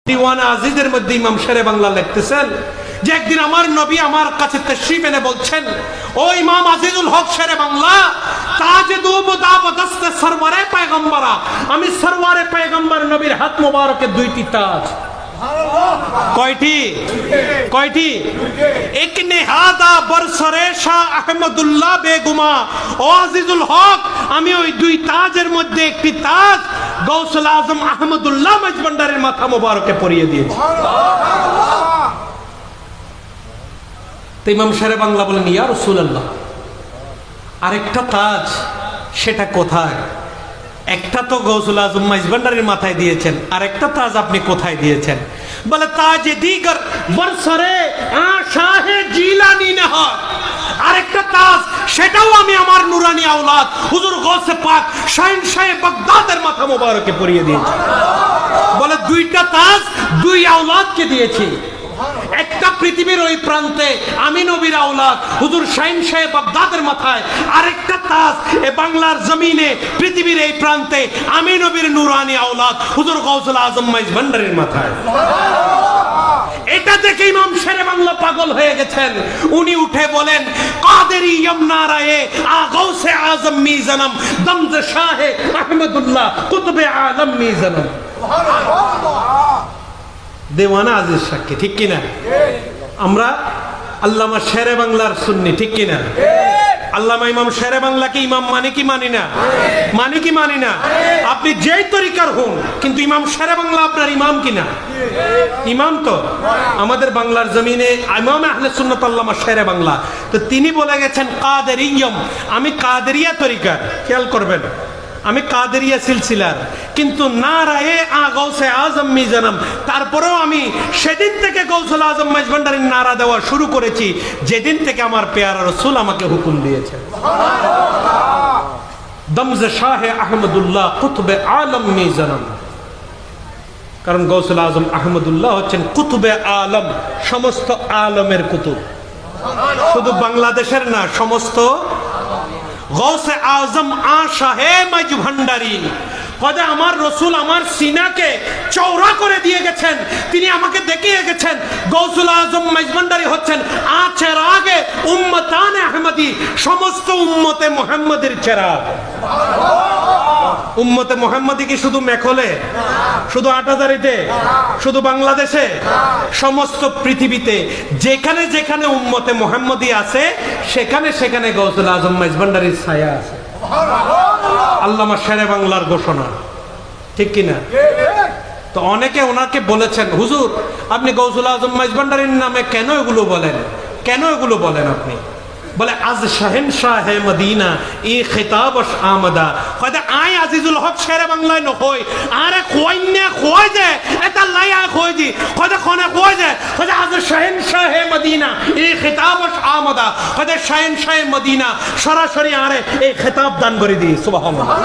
দিওয়ানা আজিজের মধ্যে ইমাম শেরে বাংলা লিখতেছেন যে একদিন আমার নবী আমার কাছে তাশরীফ এনে বলছেন, ও ইমাম আজিজুল হক শেরে বাংলা, তাজে দু মুদাবদস্তে সরওয়ারে পয়গম্বরা, আমি সরওয়ারে পয়গম্বর নবীর হাত মোবারকে দুইটি তাজ। কয়টি? কয়টি? এক নেহাদা বরসরে শাহ আহমদুল্লাহ বেগুমা। ও আজিজুল হক, আমি ওই দুই তাজের মধ্যে একটি তাজ গৌসুল আজম আহমদুল্লাহ মজবন্ডারের মাথা মোবারকে পরিয়ে দিয়েছি। তো ইমাম শেরে বাংলা বলেন, ইয়া রাসূলুল্লাহ, আরেকটা তাজ সেটা কোথায়? একটা তো গৌসুল আজম মজবন্ডারের মাথায় দিয়েছেন, আরেকটা তাজ আপনি কোথায় দিয়েছেন? বলে তাজে দিগর বরসরে শাহে জিলানী নেহাত। আরেকটা তাজ সেটাও আমি আমার নুরানি আওলাদ হুজুর গৌসে পাক শাহেনশাহে বাগদাদের মাথা মোবারকে পরিয়ে দিয়েছি। বলে দুইটা তাজ দুই আওলাদকে দিয়েছি। একটা পৃথিবীর ওই প্রান্তে আমি নবীর আওলাদ হুজুর শাহেনশাহে বাগদাদের মাথায়, আরেকটা তাজ এ বাংলার জমিনে পৃথিবীর এই প্রান্তে আমি নবীর নুরানি আওলাদ হুজুর গৌসুল আজম মজবন্ডারের মাথায়। এটা দেখে ইমাম শেরে বাংলা পাগল হয়ে গেছেন। উনি উঠে বলেন, কাদেরি ইয়মনা রায়ে আ গৌসে আজম মিজানম দমজ শাহে আহমদুল্লাহ কুতুবে আলম মিজানম। দেওয়ানা আজিজ সাক্ষী, ঠিক কিনা? আমরা আল্লামা শেরে বাংলার সুন্নি, ঠিক কিনা? আল্লামা ইমাম শেরে বাংলাকে ইমাম মানে কি মানি না? মানে কি মানি না? আপনি যেই তরিকার হন, কিন্তু ইমাম শেরে বাংলা আপনার ইমাম কিনা? ইমাম তো। আমাদের বাংলার জমিনে ইমাম আহলে সুন্নাত আল্লামা শেরে বাংলা, তো তিনি বলে গেছেন কাদেরিয়ম, আমি কাদেরিয়া তরিকার। খেয়াল করবেন, আমি কাদেরিয়া সিলসিলার, কিন্তু না রায়ে আ গৌসে আজম মিজানম। তারপরেও আমি সেদিন থেকে গৌসুল আজম মজবন্ডারের নারা দেওয়া শুরু করেছি যেদিন থেকে আমার পেয়ারা রাসূল আমাকে হুকুম দিয়েছেন। দমজ শাহে আহমদুল্লাহ কুতুবে আলম মিজানম। কারণ গৌসুল আজম আহমদুল্লাহ হচ্ছেন কুতুবে আলম, সমস্ত আলমের কুতুব, শুধু বাংলাদেশের না, সমস্ত। গৌসে আজম আ শাহে মজবন্ডারি, কদে আমার রসুল আমার সিনাকে চওড়া করে দিয়ে গেছেন, তিনি আমাকে দেখিয়ে গেছেন গৌসুল আজম মজবন্ডারি হচ্ছেন আ চেরাগে উম্মতানে আহমদি, সমস্ত উম্মতে মুহাম্মদের চেরাগ। উম্মতে মুহাম্মদি কি শুধু মেখলে, শুধু আটাদারিতে, শুধু বাংলাদেশে? সমস্ত পৃথিবীতে যেখানে যেখানে উম্মতে মুহাম্মদি আছে সেখানে সেখানে গৌসুল আজম মজবন্ডারির ছায়া আছে। আল্লামা শেরে বাংলার ঘোষণা, ঠিক কিনা? তো অনেকে ওনাকে বলেছেন, হুজুর আপনি গৌসুল আজম মজবন্ডারির নামে কেন এগুলো বলেন? কেন এগুলো বলেন আপনি? বলে আজ শাহেনশাহে মদিনা ই খিতাবশ আমদা, কদে আই আজিজুল হক শেরে বাংলায় নকই আরে কইনে কই যে এটা লাই আই কই দি, কদে কোনে কই যে কদে আজ শাহেনশাহে মদিনা ই খিতাবশ আমদা, কদে শাহেনশাহে মদিনা সরাসরি আরে এই খিতাব দান করে দি। সুবহানাল্লাহ।